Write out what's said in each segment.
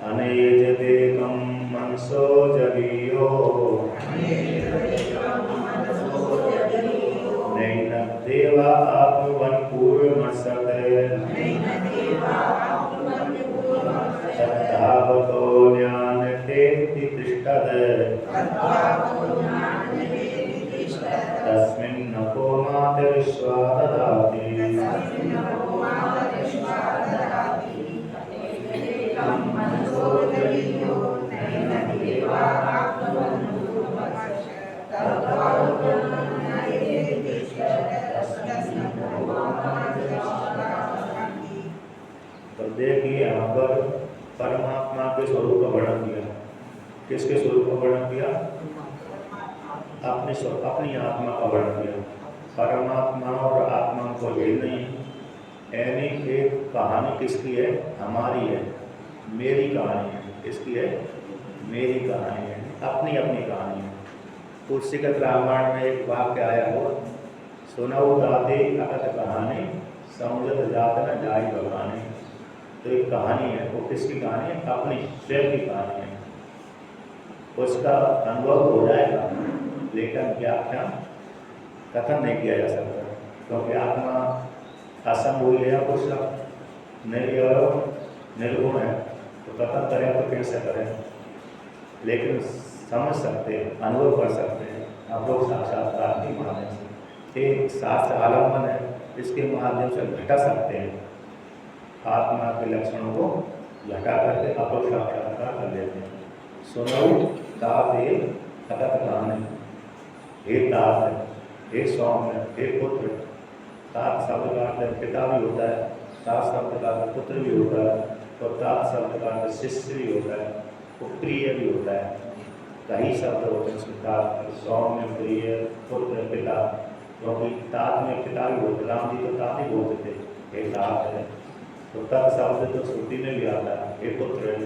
अनेजदेकं मनसो जगीयो नैनं देवा आत्मवन्पूर्णसत् तद्धावतो ज्ञानतेति तिष्ठत् तस्मिन्नको मातरिश्वा ददाति तो देखिए यहाँ पर परमात्मा के स्वरूप का वर्णन किया। किसके स्वरूप का वर्णन किया? अपनी आत्मा का वर्णन किया। परमात्मा और आत्मा को भेद नहीं। यानी एक कहानी किसकी है? हमारी है, मेरी कहानी है। किसकी है? मेरी कहानी है, अपनी अपनी कहानी है। तुलसीगत रामायण में एक वाक्य आया हो, सुनऊ दाते अकथ कहानी समुझत जात न जाई भगानी। तो एक कहानी है, वो किसकी कहानी है? अपनी स्वयं की कहानी है। उसका अनुभव हो जाएगा, लेकिन व्याख्या कथन नहीं किया जा सकता, क्योंकि आत्मा असंभूल है, कुछ निर्गुण है। तो कथन करें तो कैसे करें? लेकिन समझ सकते हैं, अनुभव कर सकते हैं आप लोग साक्षात्कार के माध्यम से। एक शास्त्र आलम्बन है, इसके माध्यम से घटा सकते हैं। आत्मा के लक्षणों को घटा करके आप लोग साक्षात्कार कर लेते हैं। सुनो तात अकथ कहानी। हे तात, हे सौम्य, हे पुत्र। तात शब्द का अर्थ पिता भी होता है, तात शब्द का अर्थ पुत्र भी होता है, और तात शब्द का अर्थ शिष्य भी होता है, प्रिय भी होता है। कई शब्द होते हैं उसमें, तात, सौम्य, प्रिय, पुत्र, पिता। क्योंकि तात में पिता भी बोलते, राम जी तो तात ही बोलते थे, हे तात है। तो तत् शब्द तो श्रुति में भी आता है, हे पुत्र है,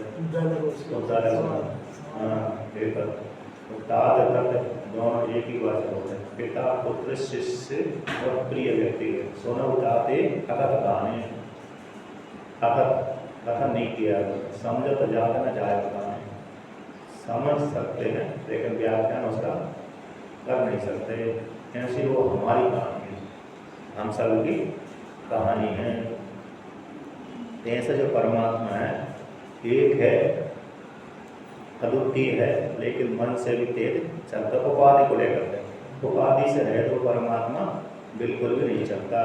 तो तात तत् दोनों एक ही बात होते हैं। पिता, पुत्र, शिष्य और प्रिय व्यक्ति है। सोना उतारते अकथ कहानी, अकथ कथन नहीं किया, समझ तो जाता ना जाए कहानी। समझ सकते हैं लेकिन व्याख्यान उसका कर नहीं सकते। ऐसी वो हमारी कहानी है, हम सब की कहानी है। ऐसा जो परमात्मा है, एक है, अद्वितीय है, लेकिन मन से भी तेज चलता। उपाधि को लेकर के, उपाधि से रहे तो परमात्मा बिल्कुल भी नहीं चलता,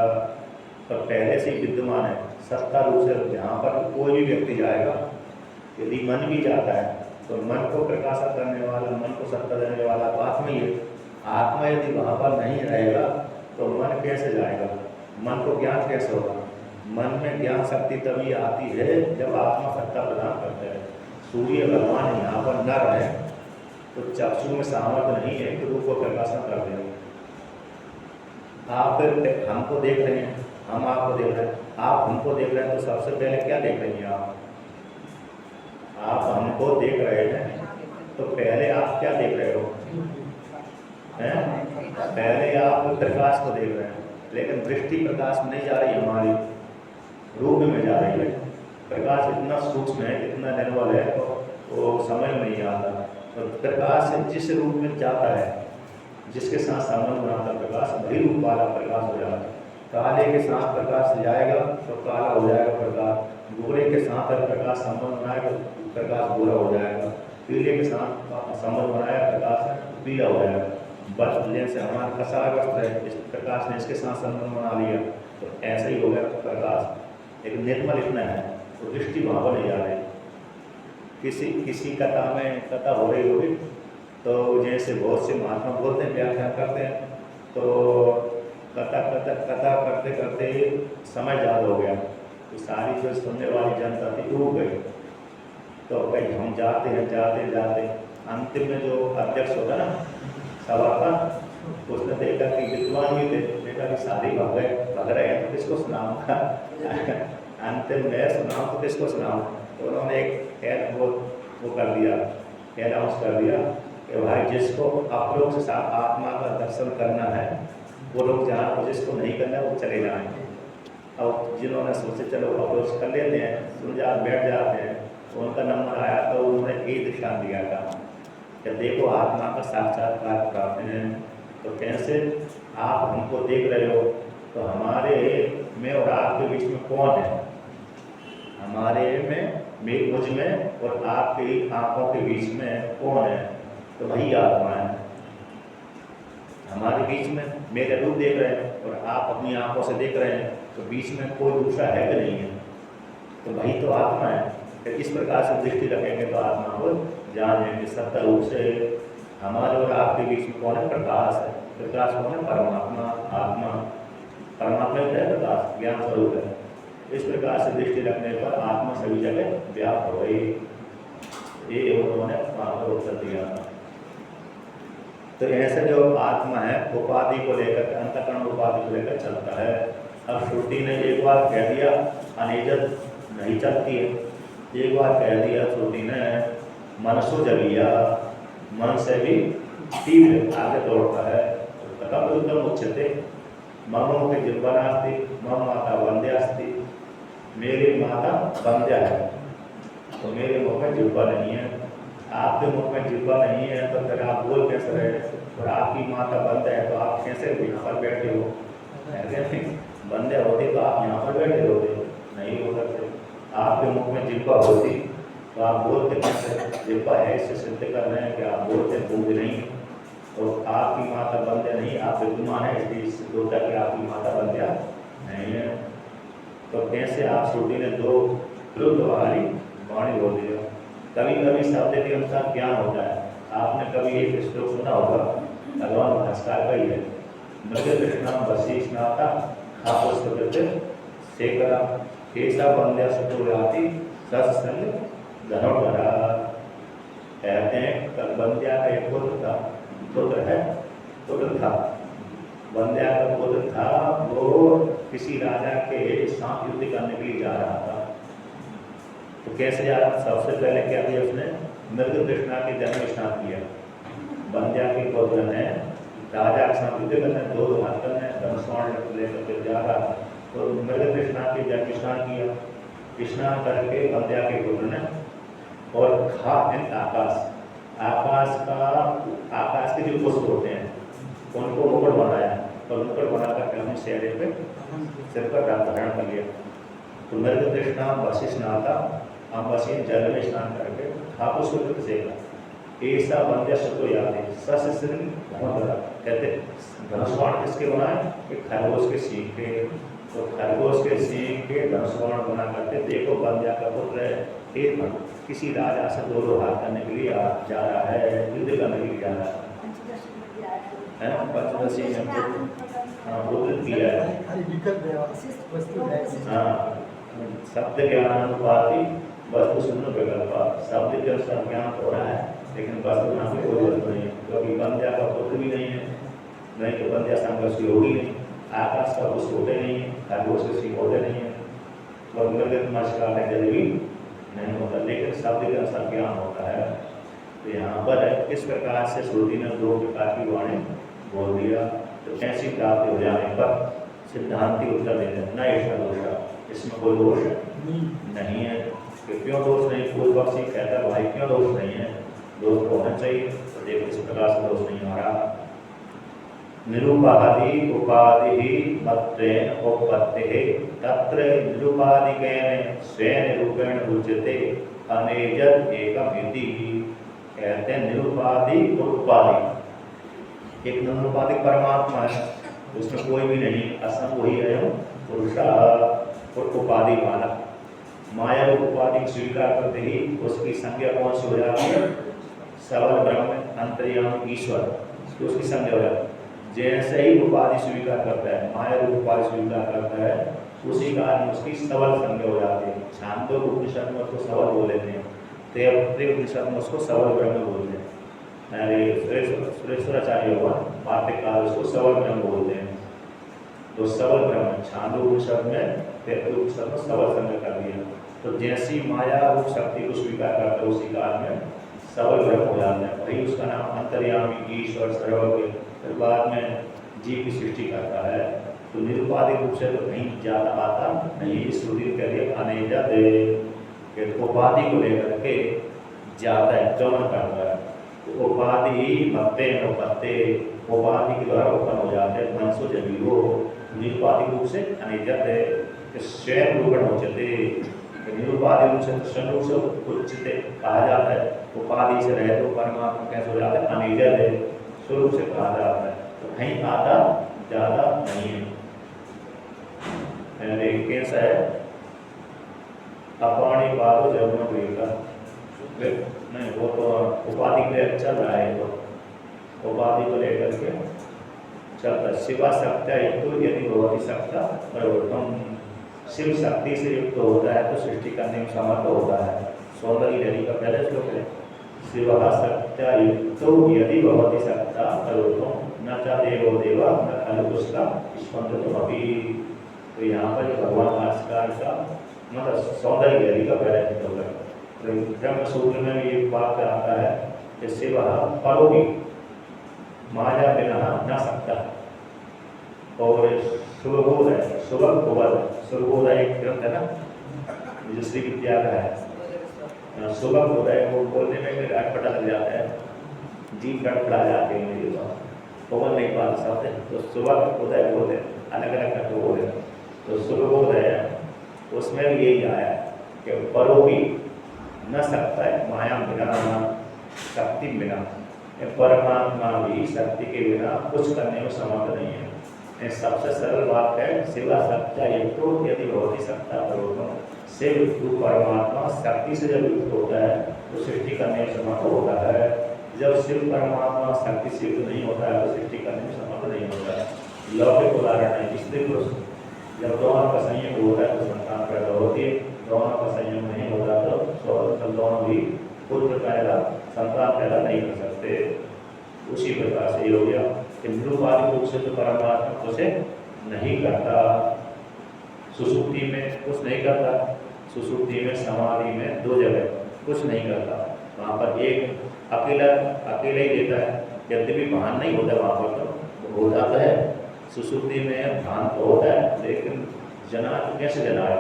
पर पहले से विद्यमान है। सत्ता रूप से जहाँ पर कोई भी व्यक्ति जाएगा, यदि मन भी जाता है तो मन को प्रकाशित करने वाला, मन को सत्ता देने वाला तो आत्मा ही है। आत्मा यदि वहाँ पर नहीं रहेगा तो मन कैसे जाएगा? मन को ज्ञान कैसे होगा? मन में ज्ञान शक्ति तभी आती है जब आत्मा सत्ता प्रदान करते हैं। सूर्य भगवान यहाँ पर न रहे तो चक्षु में सामर्थ्य नहीं है कि रूप को प्रकाशन कर दें। आप हमको देख रहे हैं, हम आपको देख रहे हैं, आप हमको देख रहे हैं, तो सबसे पहले क्या देख रहे हैं? आप हमको देख रहे हैं तो पहले आप क्या देख रहे हो? पहले आप प्रकाश को देख रहे हैं, लेकिन दृष्टि प्रकाश में नहीं जा रही, हमारी रूप में जा रही है। प्रकाश इतना सूक्ष्म है, इतना निर्मल है, तो वो समझ में नहीं आता। तो प्रकाश जिस रूप में जाता है, जिसके साथ संबंध बनाता प्रकाश, वही रूप वाला प्रकाश हो जाता है। काले के साथ प्रकाश जाएगा तो काला हो जाएगा प्रकाश, गोरे के साथ प्रकाश संबंध बनाएगा तो प्रकाश गोरा हो जाएगा, पीले के साथ संबंध बनाया प्रकाश पीला हो जाएगा। बस से हमारा कसा वस्त्र है, इस प्रकाश ने इसके साथ संबंध बना लिया तो ऐसा ही हो गया प्रकाश। लेकिन निर्मल इतना है तो दृष्टि वहाँ पर नहीं जा रही। किसी कथा में कथा हो रही होगी तो जैसे बहुत से महात्मा बोलते हैं, व्याख्या करते हैं, तो कथा करते करते समय ज़्यादा हो गया तो सारी जो सुनने वाली जनता थी वो गई। तो भाई हम जाते अंतिम में जो अध्यक्ष होता ना सभा का, उसने देखा कि विद्वान भी थे, देखा कि शादी भाग रहे हैं तो किसको सुनाऊंगा अंतिम में सुनाऊँ तो किसको सुनाऊँ? तो उन्होंने एक वो कर दिया, अनाउंस कर दिया कि भाई जिसको अप्रोक्ष आत्मा का दर्शन करना है वो लोग जहाँ, जिसको नहीं करना है वो चले जाएँ। और जिन्होंने सोचे चलो अप्रोच कर लेते हैं, सुन जा बैठ जाते हैं, तो उनका नंबर आया कि देखो आत्मा का साक्षात्कार प्राप्त है। तो कैसे आप हमको देख रहे हो, तो हमारे में और आपके बीच में कौन है? हमारे में मुझ में और आपकी आंखों के बीच में कौन है? तो वही आत्मा है। हमारे बीच में मेरे रूप देख रहे हैं और आप अपनी आंखों से देख रहे हैं, तो बीच में कोई दूसरा है कि नहीं है? तो वही तो आत्मा है। फिर इस प्रकार से दृष्टि रखेंगे तो आत्मा को जानेंगे। सत्य रूप से हमारे और आपके बीच में कौन है? प्रकाश है। प्रकाश कौन है? परमात्मा। आत्मा परमात्मा ही है, प्रकाश ज्ञान स्वरूप है। इस प्रकार से दृष्टि रखने पर आत्मा सभी जगह व्याप्त हो गई। ये उन्होंने उत्तर दिया। तो ऐसे जो आत्मा है उपाधि को लेकर, अंतःकरण उपाधि को लेकर चलता है। अब श्रुति ने एक बार कह दिया अनिजत नहीं चलती है, एक बार कह दिया श्रुति ने मनसो जलिया, मन से भी तीव्र आगे दौड़ता है। तथा विरुद्धम उच्यते ममो के जिह्वानास्ति मम माता वंद्यास्ति, मेरी माता वंद्या है तो मेरे मुख में जिह्वा नहीं है। आपके मुख में जिह्वा नहीं है तो फिर आप बोल कैसे रहे? और आपकी माता वंद्या है तो आप कैसे यहाँ पर बैठे हो? ऐसे वंद्या होती तो आप यहाँ पर बैठे होते? नहीं हो सकते। आपके मुख में जिह्वा होती तो आप बोलते कैसे? जिह्वा है इससे सिद्ध कर रहे हैं कि आप बोलते बूझ नहीं। तो आपकी माता वंद्या नहीं, आप विद्यमान है, इसलिए सिद्ध होता कि आपकी माता वंद्या नहीं है। तो कैसे आप श्रुति ने दो विरुद्ध वाली वाणी बोल दिया? कभी कभी शब्द के अनुसार ज्ञान होता है। आपने कभी एक श्लोक सुना होगा, भगवान भास्कर का ही है, मृग कृष्णा वशी स्नाता खापुष्पकृत शेखरा केशा वंद्या सुतुराति सत्संग धनुर्धरा। कहते हैं वंद्या का एक पुत्र है, पुत्र था, वंद्या का पुत्र था, वो किसी राजा के साथ युद्ध करने के लिए जा रहा था। तो कैसे जा रहा? सबसे पहले क्या किया उसने? मृग कृष्णा के जन्म स्नान किया। वंद्या के पुत्र ने राजा के साथ युद्ध करने, दो हाथ करने, धनुष लेकर के जा रहा था। तो मृग कृष्णा के जन्म स्नान किया। स्नान करके वंद्या के पुत्र ने और खा आकाश के जो पुष्प होते हैं उनको मुकुट बनाया और मुकुट बना करके हमने सिर पर धारण कर लिया। तो मृग कृष्णा वशी स्नाता, हम वशी जल में स्नान करके खापुष्पकृत सेका ऐसा वंद्या शत्रु याद है सशस्त्र धनुर्धरा। कहते धनुष्वाण किसके बनाए? खरगोश के सींग के। तो खरगोश के सींग के धनुष्वाण बना करके देखो वंद्या का पुत्र है, किसी राजा से दो हाथ करने के लिए जा रहा है, युद्ध करने के लिए जा रहा है ना? पंचदशी किया है। हाँ, शब्द ज्ञानानुपाति वस्तु सुनो विकल्पा। शब्द के अनुसार ज्ञान हो रहा है लेकिन वस्तु ज्ञान की कोई वस्तु नहीं है, क्योंकि वंद्या का पुत्र भी नहीं है, नहीं तो वंद्या संघर्ष होगी नहीं, आकाश का पुष्प होते नहीं है, खरगोश के सींग होते नहीं है, और मृग नमस्कार का जल भी नहीं होता, लेकिन शब्द के अनुसार ज्ञान होता है। तो यहाँ पर इस प्रकार से श्रुति ने दो प्रकार की वाणी बोल दिया। तो ऐसी प्राप्ति हो जाने पर सिद्धांति उत्तर देते हैं न ऐसा दोष, इसमें कोई दोष नहीं है। कि क्यों दोष नहीं? कोई पक्षी कहता है भाई क्यों दोष नहीं है? दोष तो होना चाहिए। तो देखो इस प्रकार से दोष नहीं आ रहा। निरूपादि उपाधि मत्रेण उपपत्ते तत्र निरूपादिकेन स्वयं रूपेण उच्यते अनेजत एकम इति। कहते हैं निरूपादि और उपाधि, एक निरूपाधिक परमात्मा है, उसमें कोई भी नहीं, असम वही है पुरुषा, और उपाधि वाला माया रूप उपाधि स्वीकार करते ही उसकी संज्ञा कौन सी हो जाती है? सबल ब्रह्म अंतर्यामी ईश्वर, उसकी संज्ञा हो जाती है। जैसे ही उपाधि स्वीकार करता है, माया रूप उपाधि स्वीकार करता है, उसी कारण उसकी सबल संज्ञा हो जाती है। छांदोग्य उपनिषद में उसको सबल बोल लेते हैं, तैत्तिरीय उपनिषद में उसको सबल ब्रह्म बोलते हैं। सुरेश्वराचार्य वार्तिककार उसको सबल ब्रह्म बोलते हैं। तो सबल ब्रह्म छांदोग्य उपनिषद में, तैत्तिरीय उपनिषद में सबल संज्ञा कर दिया। तो जैसी माया रूप शक्ति को स्वीकार करता है उसी काल में सबल ब्रह्म हो जाता है, वही उसका नाम अंतर्यामी ईश्वर सर्वज्ञ। फिर बाद में जीव की सृष्टि करता है। तो निरुपाधिक रूप से तो कहीं ज्यादा आता नहीं। श्रुति के लिए अनेजा दे उपाधि को लेकर के ज्यादा गमन करता है। उपाधि भक्ते पत्ते उपाधि के द्वारा उत्पन्न हो जाते हैं। मनसो जब वो निरुपाधिक रूप से अनिजत है कि स्वयं रूपण उच्चते, निरुपाधिक रूप से तो स्वयं रूप से उच्चते कहा जाता है। उपाधि से रहे तो परमात्मा कैसे हो जाता है, अनिजत है, स्वरूप से कहा जाता है। तो कहीं आधा ज्यादा नहीं है। कैसा है अपाणी पादो जब का नहीं, वो तो उपाधि के चल रहा है, तो उपाधि को लेकर के चलता। शिवा शक्त्या युक्त यदि भगवती शक्ता परिवर्तन, शिव शक्ति से युक्त होता है तो सृष्टि करने में समर्थ होता है। सौंदर्य लहरी का पहले श्लोक है, शिवा शक्त्या युक्त यदि भगवती शक्ता परिवर्तन न चा देवो देवा न खलु उसका स्पंदनमपि। तो यहाँ पर जो भगवान भास्कर का मतलब सौंदर्य लहरी का पहले श्लोक है। ब्रह्म सूत्र में भी एक बात आता है कि शिव परोगी माया बिना न सकता। और सुबोधय सुबोधय एक ग्रंथ है ना जो श्री विद्या का है। सुबोधय वो बोलने में मेरा अटपटा लग जाता है, जी गड़बड़ा जाते हैं मेरी बात, बोल नहीं पा सकते। तो सुबोधय बोले अलग अलग करके बोले, तो सुबोधय उसमें भी यही आया कि परोगी न सकता है माया बिना शक्ति बिना। परमात्मा भी शक्ति के बिना कुछ करने में समर्थ नहीं है। सबसे सरल बात है शिवा सत्या युक्तो यदि भगवती सत्ता परिवर्तन। शिव परमात्मा शक्ति से जब युक्त होता है तो सृष्टि करने में समर्थ होता है। जब शिव परमात्मा शक्ति से युक्त नहीं होता है तो सृष्टि करने में समर्थ नहीं होता है। लौकिक उदाहरण है स्त्री पुरुष, जब दोनों का संयोग होता है तो संतान पैदा होती है, दोनों का संयोग नहीं होता तो दोनों भी पुत्र पैदा संतान पैदा नहीं कर सकते। उसी प्रकार से हो गया कि निरुपाधिक रूप से तो परमात्मा कुछ नहीं करता। सुसुप्ति में कुछ नहीं करता, सुसुप्ति में समाधि में दो जगह कुछ नहीं करता। वहाँ पर एक अकेला ही देता है, यद्यपि भान नहीं होता वहाँ पर तो हो जाता है। सुसुप्ति में भान तो होता है लेकिन जना कैसे जना है,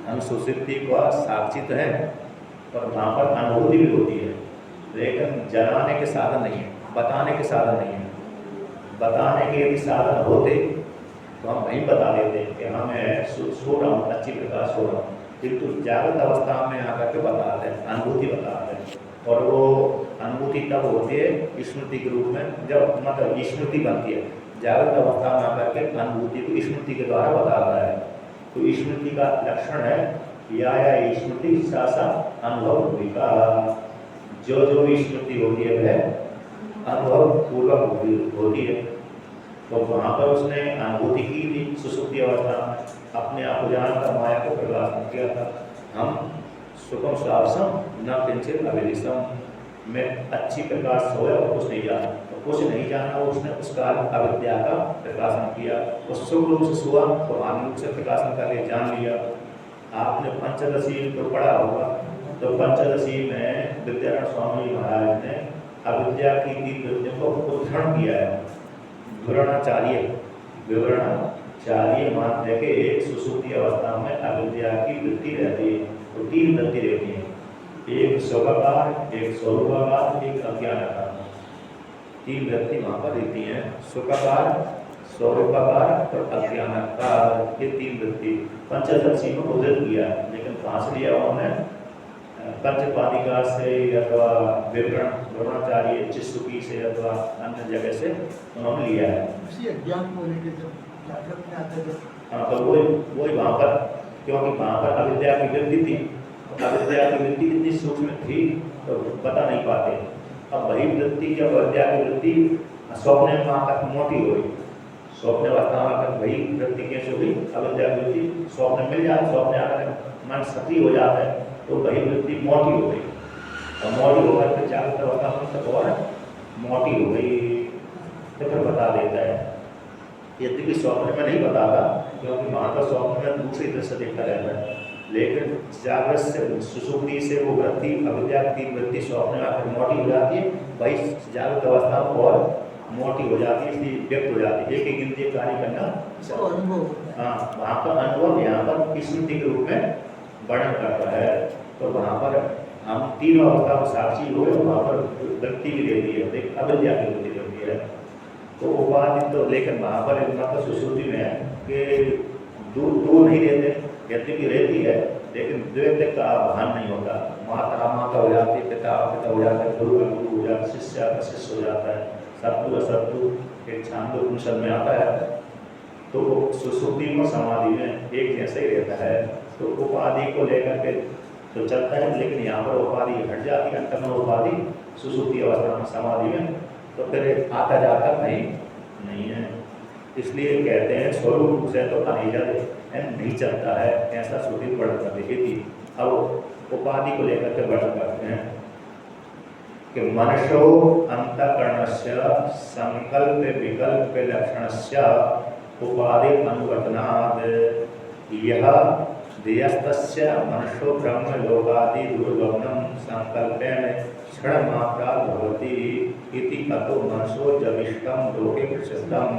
हम सुसुप्ति का साक्षी तो है पर वहाँ पर अनुभूति भी होती है, लेकिन जनाने के साधन नहीं है, बताने के साधन नहीं है। बताने के यदि साधन होते तो हम वहीं बता देते कि हाँ मैं सो रहा हूँ, अच्छी प्रकार सो रहा हूँ, किंतु जागृत अवस्था में आकर के बताते हैं, अनुभूति बताते हैं। और वो अनुभूति तब होती है स्मृति के रूप में, जब मतलब स्मृति बनती है। जागृत अवस्था में आकर के अनुभूति को स्मृति के द्वारा बताता है। तो स्मृति का लक्षण है या स्मृति सासा अनुभव विका, जो भी स्मृति होती है वह अनुभव पूर्वक होती है। तो वहाँ पर उसने अनुभूति की थी सुसुप्ति अवस्था में, अपने आप जानकर माया को प्रकाशन किया था। हम सुखम स्वावसम न किंचित अभिदिशम में अच्छी प्रकाश सोया और कुछ नहीं जाना, तो कुछ नहीं जाना उसने उस काल अविद्या का प्रकाशन किया। उस सुख रूप से सोआ तो आनंद रूप से प्रकाशन करके जान लिया। आपने पंचदशी तो पढ़ा होगा, तो पंचदशी में विद्यारण स्वामी महाराज ने अविद्या की 3 वृत्तियों को उद्धरण किया है। विवरणाचार्य मान के एक सुसुप्ति अवस्था में अविद्या की वृत्ति रहती है, तो 3 वृत्ति रहती है, एक सुखाकार, एक स्वरूपाकार, एक अज्ञानाकार। 3 वृत्ति वहाँ पर रहती हैं, सुखाकार, स्वरूपाकार और अज्ञानाकार। ये 3 वृत्ति पंचदशी में उद्धृत किया, लेकिन कहाँ से लिया उन्होंने? पंचपादिका से अथवा विवरणाचार्य चिस्तुकी से अथवा अन्य जगह से उन्होंने लिया है। हाँ, तो वही वहाँ पर, क्योंकि वहाँ पर अविद्या की वृत्ति थी, अविद्या की वृत्ति इतनी सूक्ष्म थी तो बता नहीं पाते। अब वही वृत्ति जब अविद्या की वृत्ति स्वप्न में आकर मोटी हुई, स्वप्न अवस्था में आकर वही वृत्ति कैसे हुई? अविद्या की वृत्ति स्वप्न मिल जाए, स्वप्न आकर मन सक्रिय हो जाता है तो वही वृत्ति मोटी हो गई, और मोटी होकर फिर जागृत अवस्था में तक और मोटी हो गई तो फिर बता देता है। यद्यपि स्वप्न में नहीं बताता, क्योंकि वहाँ पर स्वप्न में दूसरी दृश्य देखता रहता है, लेकिन जागृत से सुसुप्ति से वो वृत्ति अविद्या की वृत्ति स्वप्न में आकर मोटी हो जाती है, वही जागृत अवस्था में और मोटी हो जाती है, इसलिए व्यक्त हो जाती है। एक एक इंद्रिय कार्य करना, हाँ, वहाँ पर अनुभव यहाँ पर स्मृति के रूप में वर्णन करता है। तो वहाँ पर हम तीनों अवस्था में साक्षी हो गए, वहाँ पर वृत्ति भी देती है, एक अविद्या की वृत्ति देती है। तो उपाधि तो लेकिन वहाँ पर मतलब सुश्रुति में है कि दूर नहीं रहते, यद्यपि रहती है लेकिन द्वैत का भान नहीं होता। माता माता हो जाती है, पिता पिता हो जाता है, गुरु का गुरु हो जाता है, शिष्य का शिष्य हो जाता है, शत्रु का शत्रु, एक छांदो उपनिषद में आता है। तो सुश्रुति में समाधि में एक जैसे ही रहता है। तो उपाधि को लेकर के तो चलता है, लेकिन यहाँ पर उपाधि हट जाती है, अंतर्मन उपाधि सुश्रुति अवस्था में समाधि में तो फिर आता जाता नहीं है। इसलिए कहते हैं स्वरूप रूप से तो अनिजल नहीं चलता है, ऐसा श्रुति वर्णन कर रही थी। अब उपाधि को लेकर के वर्णन करते हैं कि मनसो अंतःकरणस्य संकल्प विकल्प लक्षणस्य उपाधि अनुवर्तनाद यह ध्यस्तस्य मनसो ब्रह्म लोकादि दुर्गमनम संकल्पेन क्षण मात्रा भवति इति अतो मनसो जविष्टम लोके प्रसिद्धम।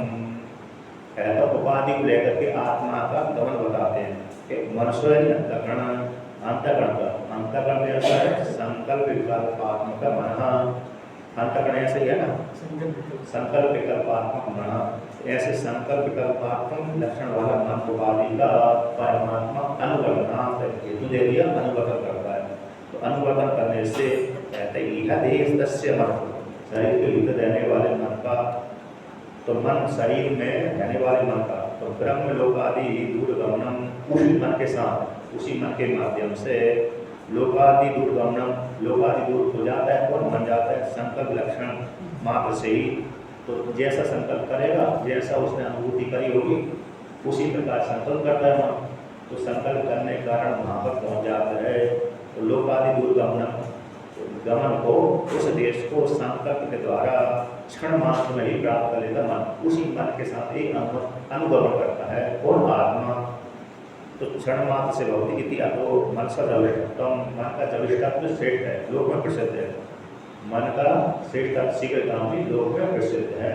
तो उपाधि को लेकर के आत्मा का गमन बताते हैं कि मनसो अंतःकरण ऐसा है संकल्प विकल्पात्मक मन। अंतःकरण ऐसे ही है ना, संकल्प विकल्पात्मक मन। ऐसे संकल्प विकल्पात्मक लक्षण वाला मन उपाधि का परमात्मा अनुवर्तनात् हेतु दे दिया, अनुवर्तन करता है। तो अनुवर्तन करने से कहते मन, शरीर के हित देने वाले मन का, तो मन शरीर में रहने वाले मन का, तो ब्रह्म लोकादि दूरगमनम उसी मन के साथ, उसी मन के माध्यम से लोकादि दूरगमनम, लोकादि दूर हो जाता है। कौन बन जाता है? संकल्प लक्षण मात्र से ही। तो जैसा संकल्प करेगा, जैसा उसने अनुभूति करी होगी, उसी प्रकार संकल्प करता है मन। तो संकल्प करने के कारण वहाँ पर पहुँच जाता है। तो लोकादि दूरगमनम, गमन को, उस देश को संकल्प के द्वारा क्षण मात्र में ही प्राप्त कर लेता मन, उसी मन के साथ ही अनुगमन करता है। कौन? आत्मा। तो क्षण मात्र से भवति इति अतो मनसा जविष्टम, मन का जविष्टत्व श्रेष्ठ है, लोक में प्रसिद्ध है। मन का श्रेष्ठ शीघ्रता भी लोक में प्रसिद्ध है।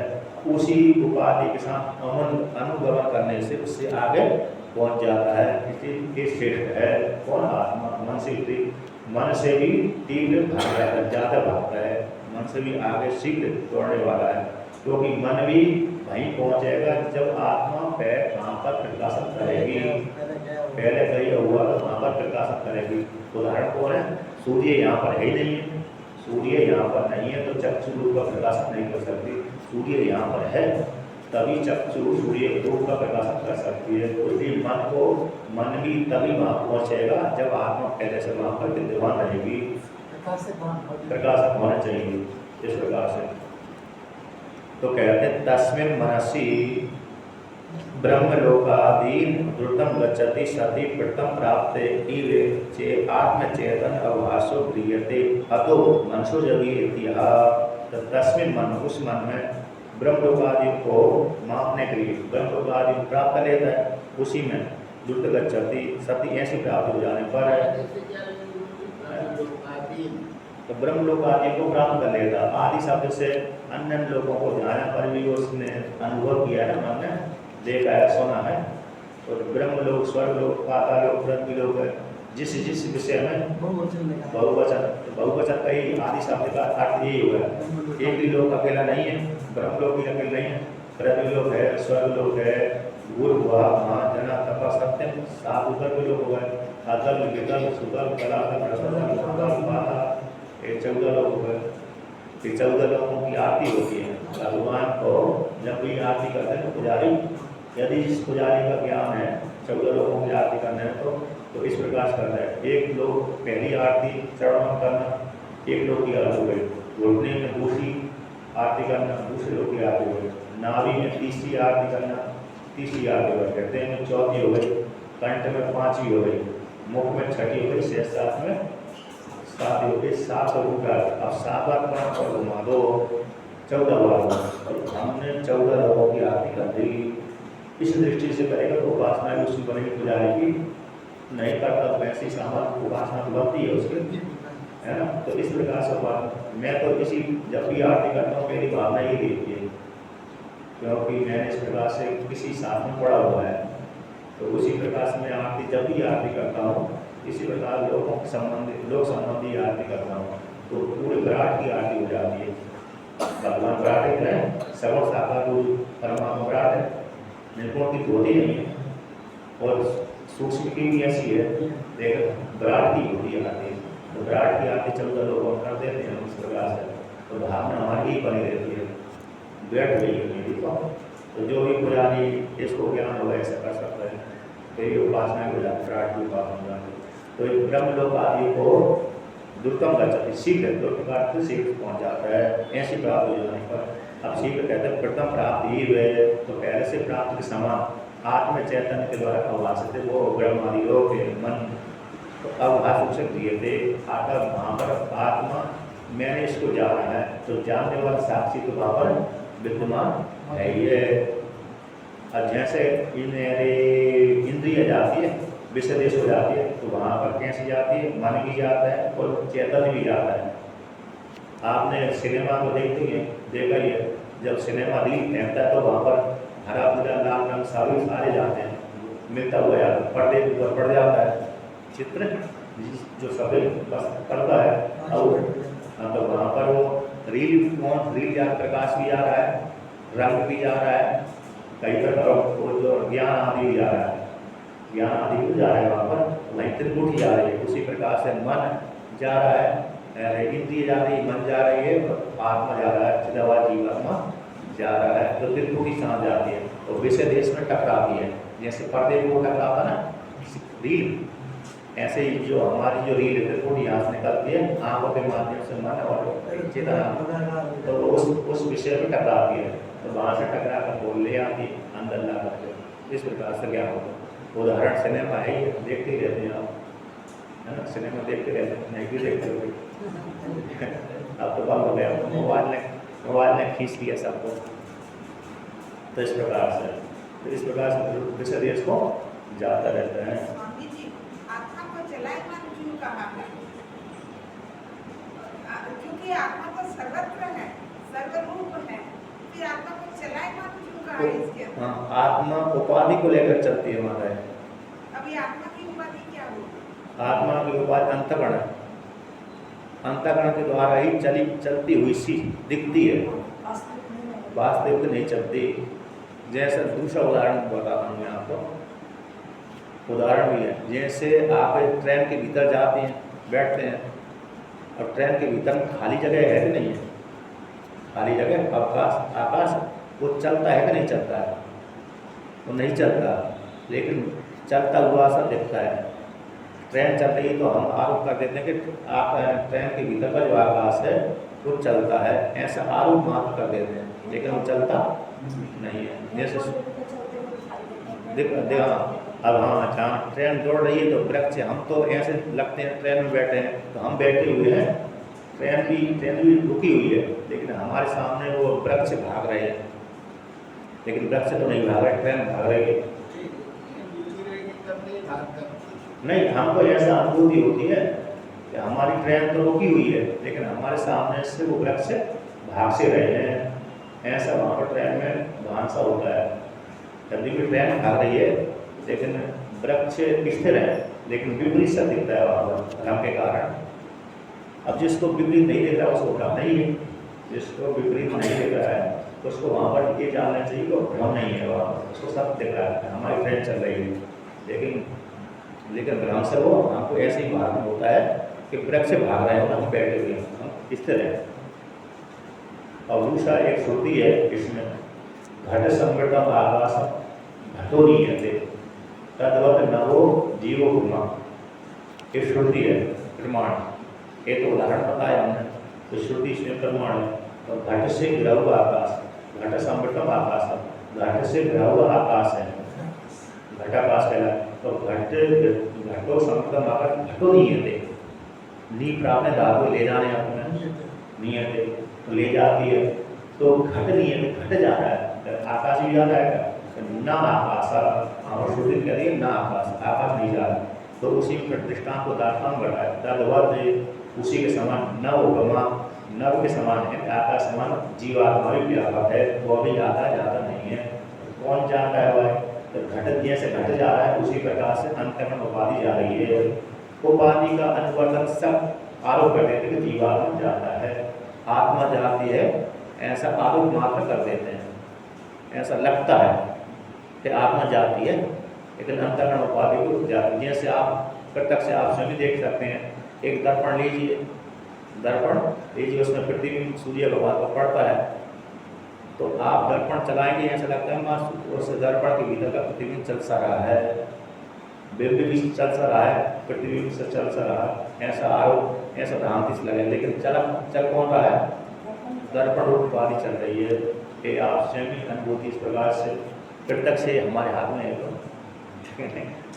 उसी उपाधि के साथ अनुगमन करने से उससे आगे पहुंच जाता है, इसलिए श्रेष्ठ है। कौन? आत्मा। मन से भी तीव्र भाग जाता है, ज़्यादा भागता है, मन से भी आगे शीघ्र दौड़ने वाला है। क्योंकि मन भी वहीं पहुंचेगा जब आत्मा पैर वहाँ पर प्रकाशन करेगी। पहले कहीं हुआ तो वहाँ पर प्रकाशन करेगी। उदाहरण कौन है? सूर्य यहाँ पर है ही नहीं है, सूर्य यहाँ पर नहीं है तो चक्षु रूप का प्रकाशन नहीं कर सकती। सूर्य यहाँ पर है तभी चक्षु सूर्य रूप का प्रकाशन कर सकती है। उसलिए मन भी तभी वहाँ पहुँचेगा जब आत्मा पहले से वहाँ पर विद्यमान रहेगी, प्रकाशक होना चाहिए। इस प्रकार से तो कहते हैं तस्मिन् मनसि ब्रह्मलोकादीन द्रुतं गच्छति सति प्रथम प्राप्ते इव चे आत्मचेतन अवभासो क्रियते अतो मनसो जवीयः। तस्मिन् मन, उस मन में ब्रह्मलोकादि को मापने के लिए ब्रह्मलोकादि को प्राप्त कर लेता है। उसी में द्रुत गच्छति, सति ऐसी प्राप्त हो जाने पर तो ब्रह्मलोक आदि को प्राप्त कर लेता। आदि शब्द से अन्य लोगों को जाने पर भी उसने अनुभव किया है, मन ने देखा है, सुना है। और ब्रह्मलोक, स्वर्गलोक, पातालोक, पृथ्वीलोक है, जिस विषय में बहुवचन का ही आदि शब्द का अर्थ यही हुआ है। एक भी लोक अकेला नहीं है, ब्रह्मलोक भी अकेला नहीं है, पृथ्वीलोक है, स्वर्गलोक है, गुरुवा जना तपा सत्यम, 7 ऊपर के लोग हुए, अतल वितल सुतल कलातल रसतल पाता, ये 14 लोग हुए। 14 लोगों की आरती होती है। भगवान को जब भी आरती करते हैं तो पुजारी, यदि जिस पुजारी का ज्ञान है 14 लोगों की आरती करने में तो इस प्रकार से करता है। एक लोग पहली आरती चरणों में करना, एक लोग की आरती हो गई, घुटने में दूसरी आरती करना, दूसरे लोग की आरती हो गई, नाभि में तीसरी आरती करना, तीसरी आरती हो गई, हृदय में चौथी हो गई, कंठ में 5वीं हो गई, मुख में 6ठी हो गई, शेष 7 में 7 हो गई, 7 लोगों का। अब 7 बार पर घुमा दो, 14 बार। हमने 14 लोगों की आरती कर दी। इस दृष्टि से करेगा तो उपासना भी उसकी बनेगी, पुजारी की नहीं करता तो वैसी सामान उपासना बनती है उसकी, है ना। तो इस प्रकार से मैं तो इसी जब भी आरती करता हूँ मेरी भावना ही रहती है, क्योंकि मैंने इस प्रकार से किसी साथ में पड़ा हुआ है। तो उसी प्रकार से मैं आरती जब भी आरती करता हूँ इसी प्रकार लोक संबंधी आरती करता हूँ तो पूरे विराट की आरती हो जाती है। भगवान विराट है, सगुण साकार रूप परमात्मा विराट है, निर्गुण की होती नहीं है और सूक्ष्म की भी ऐसी है, लेकिन विराट की होती है आरती। तो विराट की आरती 14 लोग कर देते हैं उस प्रकार से, तो भावना हमारी ही बनी रहती है, बैठ गई है मेरी। तो जो भी पुजारी इसको ज्ञान हो ऐसा कर सकता है, तेरी उपासना हो जाती, विराट की उपासना हो जाती। तो ब्रह्म लोक आदि को दुर्गम गच्छति, शीघ्र दुर्ग शीघ्र पहुँच जाता है। ऐसी प्राप्त हो जाने पर अब शीघ्र कहते हैं प्रथम प्राप्ति ही हुए, तो पहले से प्राप्त के समान आत्म चैतन्य के द्वारा अवभाषित है वो ब्रह्म आदि लोग के मन तो अवभाष से दिए थे। आकर वहाँ पर आत्मा मैंने इसको जाना है, तो जानने वाला साक्षी तो वहाँ पर विद्यमान है। ये जैसे इंद्रिय जाती है विषय देश हो जाती है, तो वहाँ पर कैसे जाती है, मन भी जाता है और चैतन्य भी जाता है। आपने सिनेमा को देखा ही है, जब सिनेमा रील फैंकता है तो वहाँ पर हरा पीला लाल रंग सारे जाते हैं, मिलता हुआ यार पर्दे के ऊपर पड़ जाता है चित्र जो सफेद पड़ता है, और तो वहाँ पर वो रील प्रकाश भी आ रहा है, रंग भी जा रहा है, कई प्रकार वो जो ज्ञान आदि भी जा रहा है, ज्ञान आदि भी जा रहा है, वहाँ पर वहीं त्रिपुटी जा रही है। उसी प्रकार से मन जा रहा है, इंद्रिय जा रही है, मन जा रही है, आत्मा जा रहा है, चिदावा जीवात्मा जा रहा है, तो त्रिपुटी साथ जाती है और विषय देश में टकराती है। जैसे पर्दे को टकराता ना रील, ऐसे ही जो हमारी जो रील त्रिपुटी यहाँ से निकलती है आंखों के माध्यम से मन और चेतना, तो उस विषय में टकराती है, तो वहाँ से टकरा कर बोल ले आती है अंदर ला करके। इस प्रकार से क्या होगा, उदाहरण सिनेमा है, देखते ही रहते हैं आप, है ना, सिनेमा देखते रहते हैं, नहीं भी देखते हो अब तो बंद हो गया, मोबाइल ने खींच लिया सबको। तो इस प्रकार से विषय देश को जाता रहता है। आत्मा को चलायमान क्यों कहा है? क्योंकि आत्मा को सर्वत्र है, सर्वरूप है, फिर आत्मा को चलायमान क्यों कहा है इसके अंदर? हाँ, आत्मा उपाधि को लेकर चलती है माता है। अभी आत्मा की उपाधि क्या होगी? आत्मा की उपाधि अंतःकरण है, अंतःकरण के द्वारा ही चलती हुई सी दिखती है, वास्तविक नहीं चलती। जैसे दूसरा उदाहरण बताता हूँ मैं आपको, उदाहरण भी है, जैसे आप ट्रेन के भीतर जाते हैं, बैठते हैं, और ट्रेन के भीतर खाली जगह है कि नहीं है, खाली जगह आकाश वो चलता है कि नहीं चलता है, वो नहीं चलता, लेकिन चलता हुआ सा दिखता है। ट्रेन चल रही है तो हम आरोप कर देते हैं कि ट्रेन के भीतर का जो आकाश है वो चलता है, ऐसा आरोप मात्र कर देते हैं, लेकिन वो चलता नहीं है। जैसे अब हाँ, जहाँ ट्रेन दौड़ रही है तो वृक्ष, हम तो ऐसे लगते हैं ट्रेन में बैठे हैं तो हम बैठे हुए हैं, ट्रेन भी रुकी हुई है, लेकिन हमारे सामने वो वृक्ष भाग रहे हैं, लेकिन वृक्ष तो नहीं भाग रहे, ट्रेन भाग रही है। नहीं, हमको ऐसा अनुभूति होती है कि हमारी ट्रेन तो रुकी हुई है, लेकिन हमारे सामने से वो वृक्ष भाग से रहे हैं। ऐसा वहाँ पर ट्रेन में भानसा होता है, कभी भी ट्रेन भाग रही है लेकिन वृक्ष स्थिर है, लेकिन विपरीत सा दिखता है वहाँ पर भ्रम के कारण। अब जिसको विपरीत नहीं दिख रहा उसको भ्रम नहीं है, जिसको विपरीत नहीं दिख रहा है तो उसको वहाँ पर ये जानना चाहिए कि भ्रम नहीं है, वहाँ पर उसको सब दिख रहा है, हमारी ट्रेन चल रही है, लेकिन भ्रम से वो हमको ऐसे ही मालूम होता है कि वृक्ष भाग रहे हो, हम बैठे हुए हम स्थिर है। और दूसरा एक श्रुति है इसमें, घट संवृतम आकाश घटो नीयते तद्वत् नवो जीवो गुमा, ये श्रुति है प्रमाण। ये तो उदाहरण बताया हमने, तो श्रुति इसमें प्रमाण है। तो घट से घिरा हुआ आकाश, घट संवृतम आकाश, घट से घिरा हुआ आकाश है, घटाकाश कहलाए। तो घटो संवृतम आकाश घटो नीयते, नी प्राप्त धातु ले जाने अपने नीयते तो ले जाती है, तो घट नीयते घट जा रहा है, आकाश भी जा रहा है ना, आकाश और श्रुति कह रही है ना आकाश नहीं जा रहा। तो उसी प्रतिष्ठान को दार्टान बढ़ाया, तद्वत् उसी के समान नवगमा, नव के समान है, आकाश समान जीवात्मा भी व्यापक है, वो भी जाता नहीं है। कौन जाता है वह, तो घट जैसे घट जा रहा है उसी प्रकार से अंतःकरण उपाधि जा रही है। उपाधि का अनुवर्तन सब आरोप कर देते कि जीवात्मा जाता है, आत्मा जाती है, ऐसा आरोप मात्र कर देते हैं। ऐसा लगता है कि आत्मा जाती है, लेकिन अंतःकरण उपाधि को जाती है। जैसे आप प्रत्यक्ष से आप स्वयं देख सकते हैं, एक दर्पण लीजिए, उसमें प्रतिबिंब सूर्य भगवान को पड़ता है, तो आप दर्पण चलाएंगे, ऐसा लगता है मां उस दर्पण के भीतर का प्रतिबिंब चल सा रहा है, बिंब भी चल सा रहा है, प्रतिबिंब से चल सा रहा है, ऐसा आरोप, ऐसा भ्रांति से लगे, लेकिन चल कौन रहा है? दर्पण रूप उपाधि चल रही है। कि आप स्वयं की अनुभूति इस प्रकार से प्रत्यक्ष से हमारे हाथ में है, तो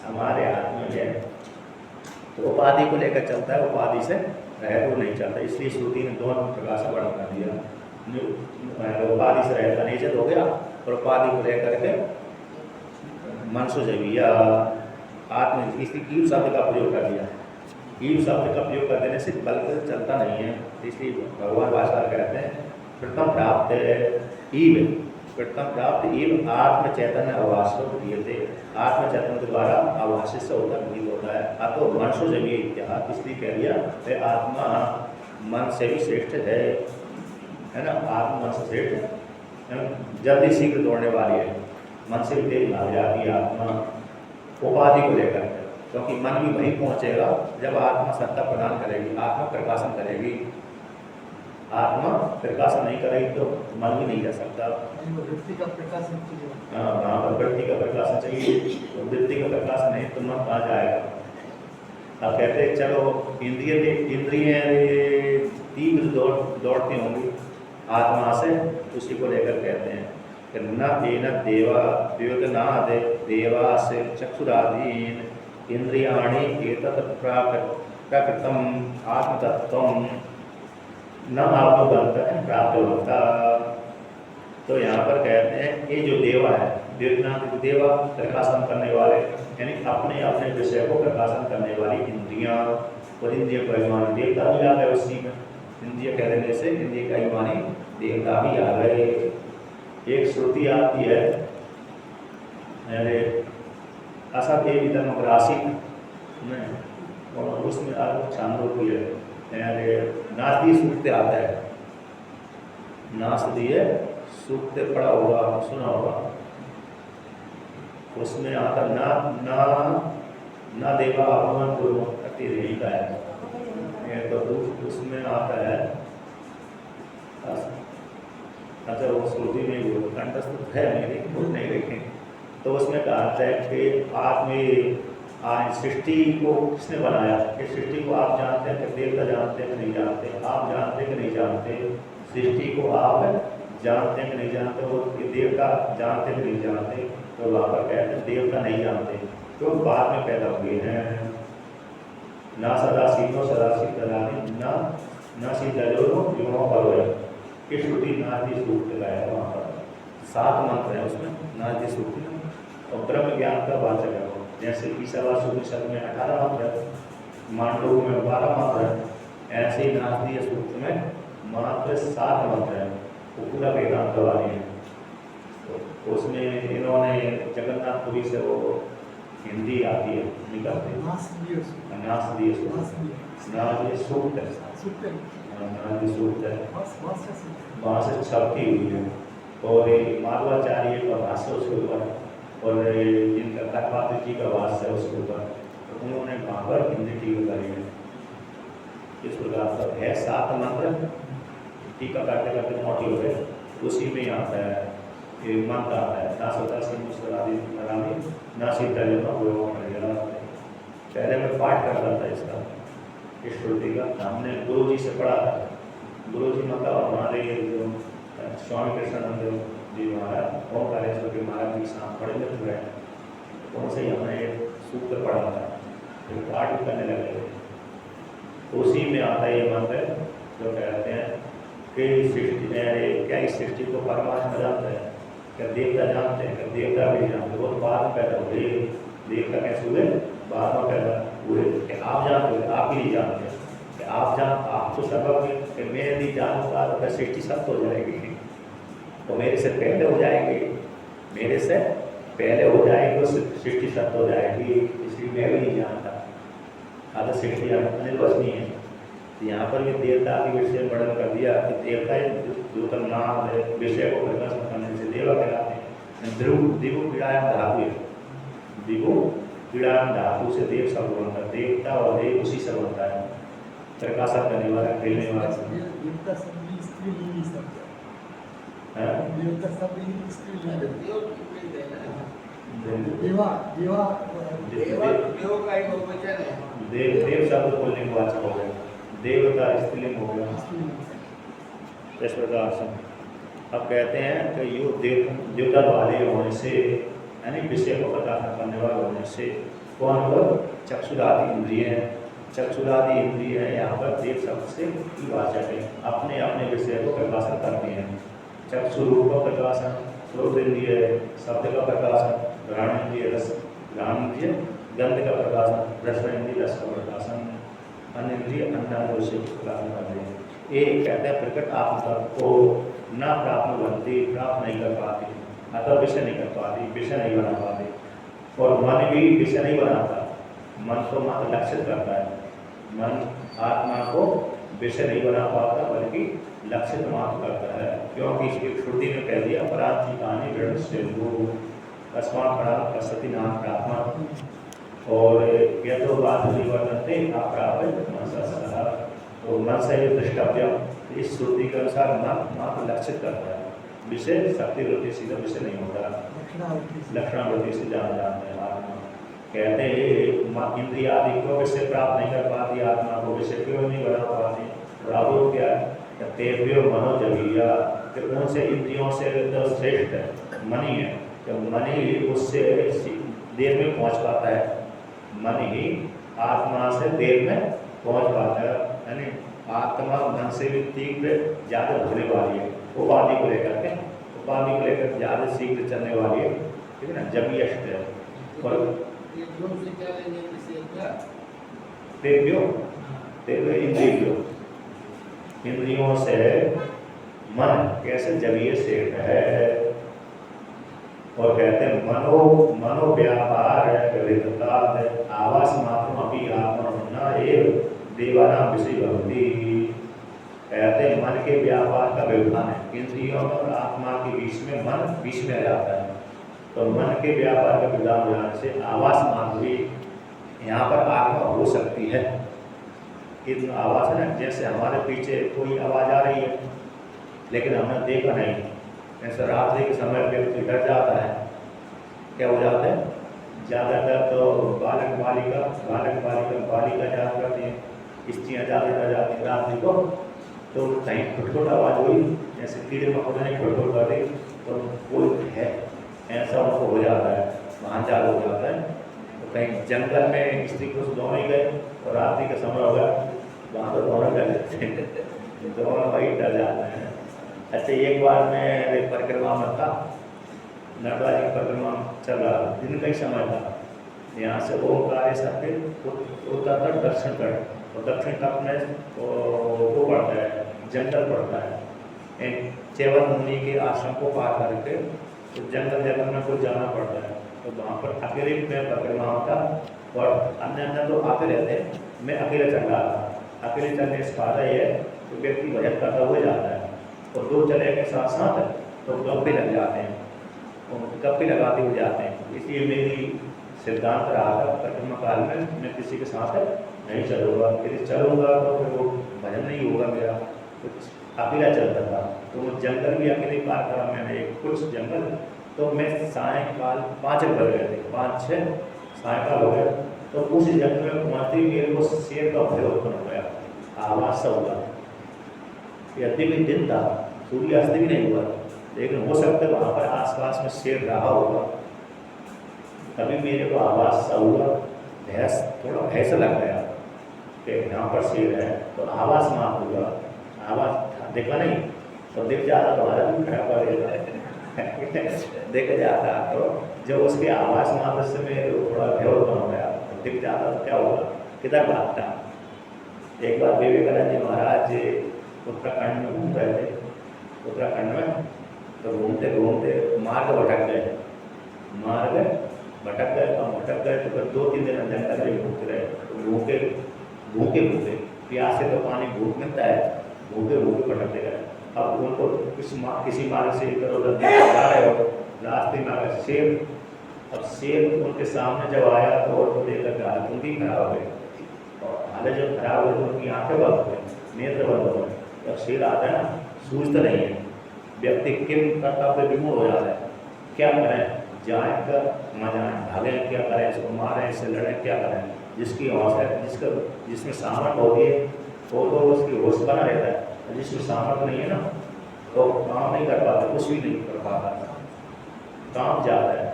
हमारे हाथ में है, तो उपाधि को लेकर चलता है, उपाधि से रह तो नहीं चलता। इसलिए श्रुति ने दोनों प्रकार से वर्णन कर दिया। उपाधि से रहता निषेध हो गया, और उपाधि को लेकर के मनसो जबिया आत्म, इसलिए ईव शब्द का प्रयोग कर दिया। ईव शब्द का प्रयोग कर देने से बल चलता नहीं है, इसलिए भगवान भाषा कहते हैं प्रथम प्राप्त ईव, प्रथम प्राप्त ईव आत्म चैतन्य आवास दिए थे। आत्म चैतन्य द्वारा आवासित से होता नहीं होता है। अतो मनसो जमीय इत्यादि, इसलिए कह दिया वह आत्मा मन से भी श्रेष्ठ है ना, आत्मा मन से श्रेष्ठ है, जल्दी शीघ्र दौड़ने वाली है, मन से भी तेज भाग जाती है आत्मा उपाधि को लेकर, क्योंकि मन भी वहीं पहुंचेगा जब आत्मा सत्ता प्रदान करेगी, आत्मा प्रकाशन करेगी। आत्मा प्रकाशन नहीं करेगी तो मन भी नहीं जा सकता। वृत्ति का प्रकाशन चाहिए। हाँ, वृत्ति का प्रकाशन चाहिए, तो वृत्ति का प्रकाशन नहीं तो मन कहाँ जाएगा। अब कहते हैं चलो इंद्रिय तीव्र दौड़ती होंगी आत्मा से, उसी को लेकर कहते हैं कि न देवा द्योतनाद देवा से चक्षुराधीन इंद्रियाणि एतत् प्रकृतम आत्मतत्वम न आपको बनता है प्राप्त होता। तो यहाँ पर कहते हैं ये जो देवा है, देवा प्रकाशन करने वाले, यानी अपने अपने विषय को प्रकाशन करने वाली इंद्रियां, और इंद्रिय का अभिमानी देवता भी आ गए उसी में। इंद्रिय कह देने से इंद्रिय का अभिमानी देवता भी आ गए। एक श्रुति आती है अरे असत राशि में, और उसमें छांदोग्य अरे नास्दी सूक्त आता है, नास्दी सूक्त पढ़ा होगा, सुना होगा, उसमें आता ना ना ना देवा अपमान गुरु करती रही का है, तो उसमें आता है। अच्छा, वो श्रुति में कंठस्थ है मेरी, भूल नहीं रखे, तो उसमें कहा है कि आप में सृष्टि को किसने बनाया, कि सृष्टि को आप जानते हैं कि देवता जानते हैं कि नहीं जानते, आप जानते हैं कि नहीं जानते, सृष्टि को आप जानते हैं कि नहीं जानते, और देवता जानते हैं कि नहीं जानते। तो वहाँ पर कहते हैं देवता नहीं जानते, तो बाद में पैदा हुए हैं। ना सदा सीनो सदा सीतानी ना न शीतलो युगों पर है, कि श्रुति नादी सूक्त लगाया वहाँ पर 7 मंत्र है उसमें, नादी सूक्त, और ब्रह्म ज्ञान का वाचक है। जैसे कि सवाशुपनिषद में 18 मंत्र है, मांडव में 12 मंत्र है, ऐसे ही नास्तीय सूत्र में मात्र 7 मंत्र है, वो पूरा वेदांत वाली है। तो उसमें इन्होंने जगन्नाथपुरी से वो हिंदी आती है निकलते हैं, नास्तीय सूक्त है, वहाँ से छपती हुई है, और माधवाचार्य का भाष्य उसके ऊपर, और जिनका तकवाद जी का वास है उसके ऊपर, तो उन्होंने वहाँ पर हिंदी टीका करी है। इस प्रकार का है 7 मंत्र, टीका करते करते मोटी हो गए, उसी में आता है ये मंत्र आता है ना सदा सिंह ना सीता पहले मैं पाठ करता था इसका, इस श्रुति का हमने गुरु जी से पढ़ा था। गुरु जी मतलब हमारे जो स्वामी कृष्णानंद जी महाराज ओंकारेश्वर के महाराज जी साथ पढ़े मित्र रहे, उनसे ही हमने सूत्र पढ़ा था, तो पाठ भी करने लगे थे। उसी में आता है ये मंत्र जो कहते हैं कि सृष्टि क्या इस सृष्टि को परमात्मा जानते हैं, क्या देवता जानते हैं, क्या देवता भी जानते हैं, वो बाद में पैदा हुए, देवता कैसे हुए, बाद में पैदा हुए, कि आप जानते हो, आप ही नहीं जानते, कि आप तो सबक है कि मैं यदि जानूंगा तो फिर सृष्टि सब हो जाएगी, तो मेरे से पहले हो जाएगी, मेरे से पहले हो जाएगी तो सृष्टि सत्य हो जाएगी, इसलिए मैं भी नहीं जानता। आधा सृष्टि अनिर्वचनीय है। तो यहाँ पर भी देवता के विषय वर्णन कर दिया कि देवता जो नाम है विषय को प्रकाशित करने से देवा कहलाते हैं। दिवु पीड़ायाम धातु है, दिवु पीड़ायाम धातु से देव शब्द बनता है। देवता और देव उसी से बनता है, प्रकाशित करने वाला, खेलने वाला। देवता शब्द स्त्रीलिंगी शब्द है। हाँ? देवता शब्द स्त्रीलिंगी। देवा देवा देवा देव का एक बहुवचन है। देव शब्द पुल्लिंग वाचक हो गया, देवता स्त्रीलिंग हो गया। इस प्रकार से अब कहते हैं कि यो देवता वाले होने से, यानी विषय को प्रकाश करने वाले होने से, कौन हो? चक्षुरादि इंद्रिय है। चक्षुरादि इंद्रिय है यहाँ पर देव शब्द से वाचक है, अपने अपने विषय को प्रकाशन करते हैं। चक्षु रूप का प्रकाशन, श्रोत इंद्रिय शब्द का प्रकाशन, घ्राण इंद्रिय रस, घ्राण इंद्रिय गंध का प्रकाशन, रस इंद्रिय रस का प्रकाशन, अन्य इंद्रिय अन्य विषय को प्रकाशन करते हैं। ये कहते हैं प्रकट आत्मा को न प्राप्त बनती, प्राप्त नहीं कर पाती, अतः विषय नहीं कर पाती, विषय नहीं बना पाती। और मन भी विषय नहीं बनाता, मन को मात्र लक्षित करता है। मन आत्मा को विषय नहीं बना पाता बल्कि लक्षित मात्र करता है, क्योंकि इसकी श्रुति में कह दिया परांची कहानी दृढ़ से अस्मान पड़ा प्रसति नाम प्रात्मा। और यह तो बात निवर्तनते अप्राप्त तो मन से दृष्टव्य, इस श्रुति के अनुसार मन मात्र लक्षित करता है, विषय शक्ति वृत्ति सीधा विषय नहीं होता, लक्षणावृत्ति से जानते हैं। आत्मा कहते हैं इंद्रिय आदि को विषय प्राप्त नहीं कर पाती, आत्मा को विषय क्यों नहीं बना पाती? राहुल क्या तेव्यो मनोजवीया, कि उनसे इंद्रियों से तो श्रेष्ठ मन ही है, कि मन ही उससे देर में पहुंच पाता है, मन ही आत्मा से देर में पहुंच पाता है। यानी आत्मा मन से भी तीव्र ज़्यादा भोले वाली है, उपाधि को लेकर के, उपाधि को लेकर ज़्यादा शीघ्र चलने वाली है, ठीक है ना, जब यष्ट है। और तेव्यो तेव्य इंद्रियो, इंद्रियों से मन कैसे जबीय श्रेष्ठ है। और कहते हैं मनो व्यापार आवास मात्र अभी आत्मा न एव देवानाम विषय भवती। कहते हैं मन के व्यापार का व्यवधान है, इंद्रियों और आत्मा के बीच में मन बीच में आ जाता है। तो मन के व्यापार का व्यवधान हो जाने से आवास मात्र भी यहाँ पर आत्मा हो सकती है। इन आवाज है ना, जैसे हमारे पीछे कोई आवाज़ आ रही है लेकिन हमने देखा नहीं, ऐसा रात्रि के समय व्यक्ति डर जाता है, क्या हो जाता है? ज़्यादातर तो बालक बालिका जाग करती हैं, स्त्रियाँ ज़्यादा डर जाती हैं रात्रि को। तो कहीं खुटखुट आवाज़ हुई, जैसे कीड़े मकोड़े ने खुटखुट कर दी, तो कोई है ऐसा उनको हो जाता है, वहाँ जाग हो जाता है। तो कहीं जंगल में स्त्री पुरुष दोनों ही गए और रात्रि का समय होगा, वहाँ तो दोनों डर जाते हैं, दोनों वही डर जाते हैं। अच्छा, एक बार मैं परिक्रमा में था, नर्मदा जी की परिक्रमा चल रहा था, दिन का ही समय था। यहाँ से ओमकार सबके उत्तर तक दक्षिण तक, और दक्षिण तक में वो पड़ता है, जंगल पड़ता है। चैवन मुनि के आश्रम को पार करके तो जंगल में कुछ जाना पड़ता है। तो वहाँ पर अकेले मैं परिक्रमा था और अन्य तो आते रहते हैं, मैं अकेले चल रहा था। अकेले चलने से फायदा ये है कि व्यक्ति भजन करता हुआ जाता है, और दो चले के साथ साथ तो गप्पे लग जाते हैं, और गप्पे लगाते हुए जाते हैं। इसलिए मेरी सिद्धांत रहा था परिक्रमा काल में मैं किसी के साथ नहीं चलूँगा, यदि चलूँगा तो फिर वो भजन नहीं होगा मेरा, कुछ अकेला चलता था। तो वो जंगल भी अकेले पार करा मैंने, कुछ जंगल। तो मैं सायंकाल 5 बज गए थे, 5-6 सायंकाल हो गया। तो उस जंगल में पहुँचते ही मेरे को शेर का भय उत्पन्न हो गया, आवाज़ सा हुआ। यद्यपि दिन था, सूर्यास्त भी नहीं हुआ, लेकिन हो सकता है वहाँ पर आसपास में शेर रहा होगा। तभी मेरे को आवाज़ सा हुआ, थोड़ा भय सा लग गया कि यहाँ पर शेर है। तो आवाज़ माफ हुआ, आवाज़ देखा नहीं, तो दिख जाता तो हमारा भी खड़ा पड़ेगा देखा जाता। तो जब उसकी आवाज़ मात्र से मेरे थोड़ा भय उत्पन्न हो गया, तो दिख जाता तो क्या होगा, किधर भागता। एक बार विवेकानंद जी महाराज उत्तराखंड में घूम रहे थे, उत्तराखंड में तो घूमते घूमते मार्ग भटक गए। मार्ग भटक गए तो फिर 2-3 दिन जंगल में घूमते रहे, तो भूखे भूखे प्यास से तो पानी भूख मिलता है, भूखे भटकते गए। अब उनको किसी मार्ग से इधर उधर जा रहे हो, रास्ते में आया शेर। अब शेर उनके सामने जब आया तो उनको देखकर हालत उनकी खराब हो गई, और हालत जब खराब हुई तो उनकी आंखें बंद हो गई, नेत्र बंद हो गए। जब शेर आता है ना, सूझता नहीं है, व्यक्ति किन कर्तव्य विमूढ़ हो जाता है, क्या करें, जाए कर न जाए, भागें क्या करें, इसको मारें, इससे लड़ें क्या करें। जिसकी हौसला जिसमें सामर्थ्य होती है वो तो उसकी होश बना रहता है, जिसमें सामर्थ्य नहीं है ना तो काम नहीं कर पाता, कुछ भी नहीं कर पाता, काम जाता है।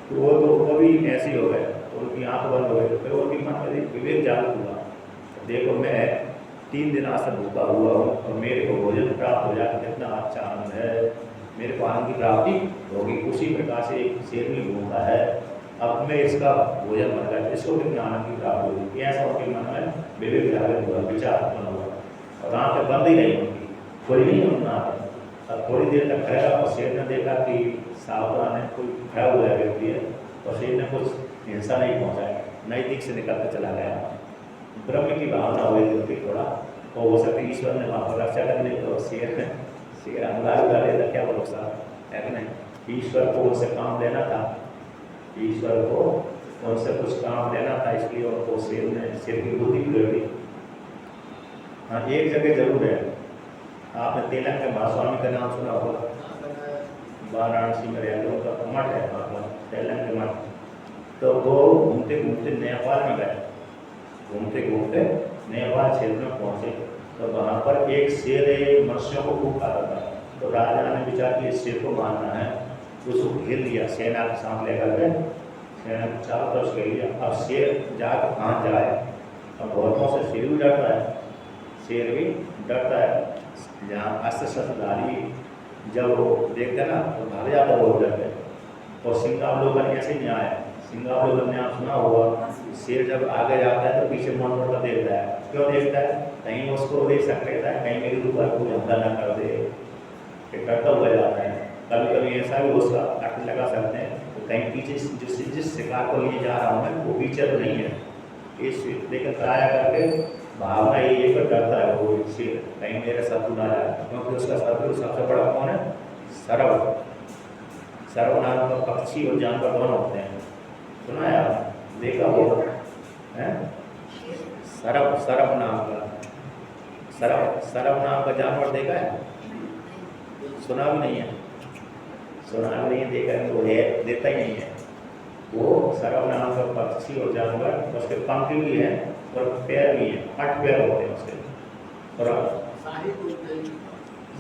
तो वो तो कभी ऐसे हो गए, उनकी आंख बंद हो गई, फिर उनकी मन में विवेक जागृत हुआ, देखो मैं 3 दिन आज से भूखा हुआ हूँ और मेरे को भोजन प्राप्त हो जाए कितना अच्छा आनंद है, मेरे को आनंद की प्राप्ति होगी। उसी प्रकार से एक शेर भी भूखा है, अब मैं इसका भोजन बन गया, इसको कितनी आनंद की प्राप्ति होगी। ऐसा उनके मन में विवेक जागृत हुआ, विचार उत्पन्न हुआ, और आंखें बंद ही नहीं उनकी, कोई नहीं उठना। अब थोड़ी देर तक ठहरा और शेर ने देखा कि सावधान है, कोई खड़ा हुआ व्यक्ति है, और शेर ने कुछ हिंसा नहीं पहुँचाया, नज़दीक से निकल कर चला गया। ब्रह्म की भावना हुई थी थोड़ा, और हो सकती ईश्वर ने वहाँ पर रक्षा करने तो शेर अंगार कर लेता, क्या भरोसा है कि नहीं। ईश्वर को उनसे काम लेना था, ईश्वर को उनसे कुछ काम लेना था, इसलिए उनको शेर की बुद्धि बिगड़ गई। हाँ, एक जगह जरूर है, आपने तेलंग के महास्वामी का नाम सुना होगा, वाराणसी में रहते, उनका मठ है वहाँ पर, तेलंग के मठ। तो वो घूमते घूमते नेपाल में गए, घूमते घूमते नेपाल क्षेत्र में पहुँचे, तो वहाँ पर एक शेर मनुष्यों को खूब खाता था। तो राजा ने विचार किया इस शेर को मारना है, उसको घेर लिया, सेना के साथ लेकर के सेना को चारों तरफ घेर लिया। अब शेर जाकर कहाँ जाए, अब बहुतों से शेर भी डरता है, शेर भी डरता है। जहाँ अस्त्र शस्त्रधारी जब वो देखते ना तो भाग जाता है वो डर के। और सिंगावलोकन ऐसे नहीं आया, सिंगावलोकन ने आप सुना होगा, शेर जब आगे जाता है तो पीछे मुड़ मुड़ कर देखता है, क्यों देखता है, कहीं उसको देख सकता है, कहीं मेरे ऊपर कोई हमला ना कर दे, करता हुआ जाता है। कभी कभी ऐसा भी उसका अट लगा सकते हैं, तो कहीं पीछे जिस शिकार को लिए जा रहा हूँ मैं वो पीछे तो नहीं है, इस लेकर कराया करके भावना ये पर डरता है वो शेर, कहीं मेरे शत्रु ना जाए, क्योंकि उसका शत्रु सबसे बड़ा कौन है, सर्व नाम का पक्षी और जानवर दोनों होते हैं, सुना है आप, देखा वो है सर्व नाम का जानवर देखा है, सुना भी नहीं है, देखा है, वो है देता ही नहीं है। वो सर्व नाम का पक्षी और जानवर, उसके पंख भी है और पैर भी है, 8 पैर होते हैं उसके, और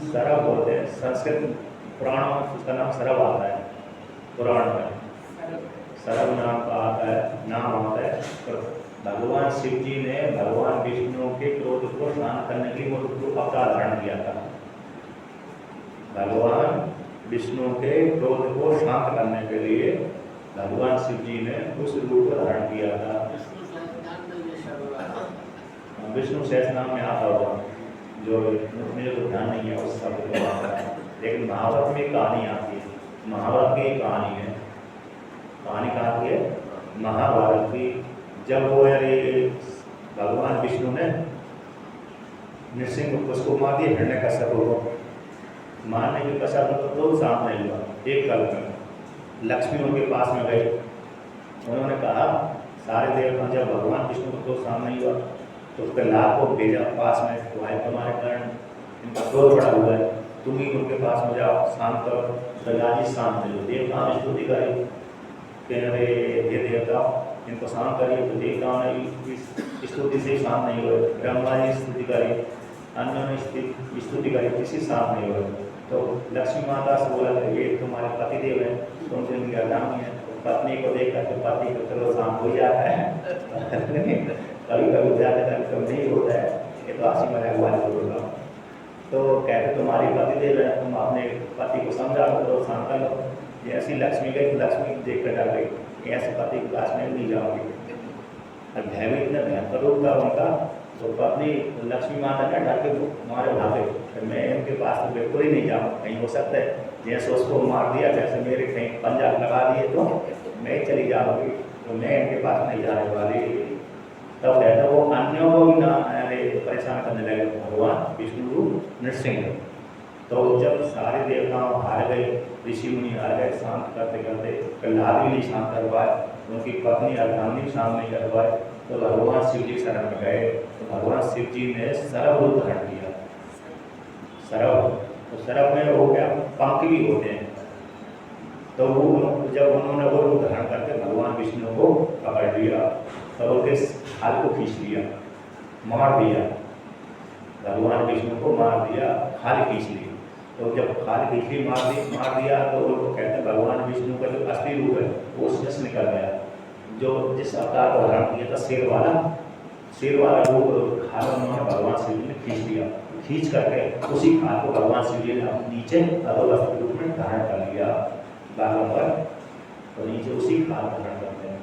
सरव बोलते हैं, संस्कृत पुराण में उसका नाम सरव आता है, पुराण में सरव नाम का नाम आता है। और भगवान शिव जी ने भगवान विष्णु के क्रोध को शांत करने के लिए वो अवतार धारण किया था। भगवान विष्णु के क्रोध को शांत करने के लिए भगवान शिव जी ने उस रूप को धारण किया था। विष्णु सहस्त्र नाम में आता होगा, जो मुझे तो ध्यान नहीं है उस शब्द को आता है, लेकिन महाभारत में कहानी आती है, महाभारत की कहानी है, कहानी कहाँ की है, महाभारत की। जब वो भगवान विष्णु ने नृसिंह उसको मार दिया, हिरण्यकश्यप को मारने के पश्चात उनको 2 साल नहीं हुआ, एक कल में लक्ष्मी उनके पास में गई, उन्होंने कहा सारे देवता जब भगवान विष्णु को 2 साल नहीं हुआ तो प्रहलाद को भेजा पास में, तुम्हारे कारण इनका क्रोध बड़ा हुआ है, तुम ही उनके पास में जाओ, शांत करो। प्रहलाद जी शांत नहीं हुए, देवताओं ने स्तुति करी कि अरे हे देवता इनको शांत करिए, तो देवताओं ने स्तुति से शांत नहीं हुए। ब्रह्मा जी स्तुति करी, अन्य ने स्तुति करी, किसी शांत नहीं हुए। तो लक्ष्मी माता से बोला ये तुम्हारे पतिदेव है, तुम तो इनकी आगामी है। पत्नी को देख करके पति को चलो शांत हो जाता है कभी कभी हो जाता है, कभी नहीं होता है, ये तो हंसी मजाक वाली बोलूँगा। तो कहते तुम्हारी पतिदेव है, तुम अपने पति को समझा करो, शांत कर लो। जैसी लक्ष्मी गई, लक्ष्मी देख कर डर गई, ऐसे पति के पास में नहीं जाओगी। और भयभीत ने भयंकर रूप था उनका, तो पत्नी लक्ष्मी माता ने डर के मारे भागे, फिर मैं इनके पास तो बिल्कुल ही नहीं जाऊँ, कहीं हो सकता है जैसे उसको मार दिया, जैसे मेरे कहीं पंजा लगा दिए तो मैं चली जाऊँगी, तो मैं इनके पास नहीं जाने वाली। तब कहता वो अन्यों को भी ना परेशान करने लगे भगवान विष्णु नृसिंह। तो जब सारे देवताओं हार गए, ऋषि मुनि हार गए, शांत करते करते प्रहलाद भी नहीं शांत कर पाए, उनकी पत्नी अर्धांगिनी भी शांत नहीं कर पाए, तो भगवान शिव जी शरण में गए। तो भगवान शिव जी ने सरव रूप धारण किया। सरव, तो सरव में हो गया पंख भी होते हैं, तो वो जब उन्होंने वो रूप धारण करके भगवान विष्णु को पकड़ लिया, तो उनके हाथ को खींच लिया, मार दिया, भगवान विष्णु को मार दिया, खाल खींच ली। तो जब खाल खींच ली, मार दिया, तो वो कहते हैं भगवान विष्णु का जो असली रूप है वो उसमें से निकल गया, जो जिस अवतार को धारण किया था शेर वाला रूप खाल उन्होंने भगवान शिव जी ने खींच लिया। खींच करके उसी खाल को भगवान शिव जी ने नीचे अधोवस्त्र रूप में धारण कर लिया बालों पर, तो नीचे उसी खाल को धारण करते हैं।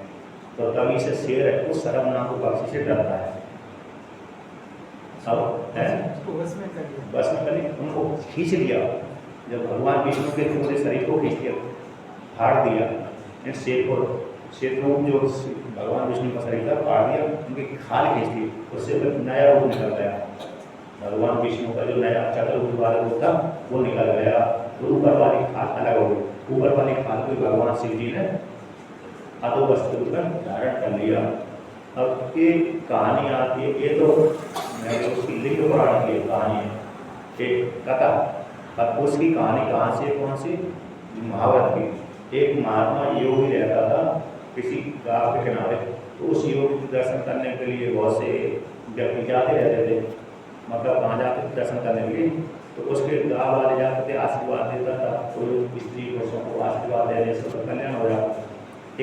तो तभी से शेर है वो सरव नाम को पक्षी से डरता है। अब बस में कर लिया, बस में कभी उनको खींच लिया, जब भगवान विष्णु के पूरे शरीर को खींच लिया, फाड़ दिया, शेर को जो भगवान विष्णु का शरीर था फाड़ दिया, उनकी खाल खींच ली, उससे फिर नया रूप निकल गया। भगवान विष्णु का जो नया चतुर्भुज वाला रूप था वो निकल गया, तो ऊपर वाली खाल अलग हो गई। ऊपर वाली खाल को भगवान शिव जी ने अधोवस्त्र रूप में धारण कर लिया। अब ये कहानी आती है, ये तो उसकी लिंग पुराण की कहानी है, एक कथा। अब उसकी कहानी कहाँ से, कौन सी, महाभारत की। एक महात्मा योगी रहता था किसी गांव के किनारे, तो उस योगी के दर्शन करने के लिए बहुत से व्यक्ति जाते रहते थे, मतलब कहाँ जाते थे दर्शन करने के लिए, तो उसके गाँव वाले जाते थे, आशीर्वाद देता था, कोई स्त्री पुरुषों को आशीर्वाद देने से उसका कल्याण हो जाता।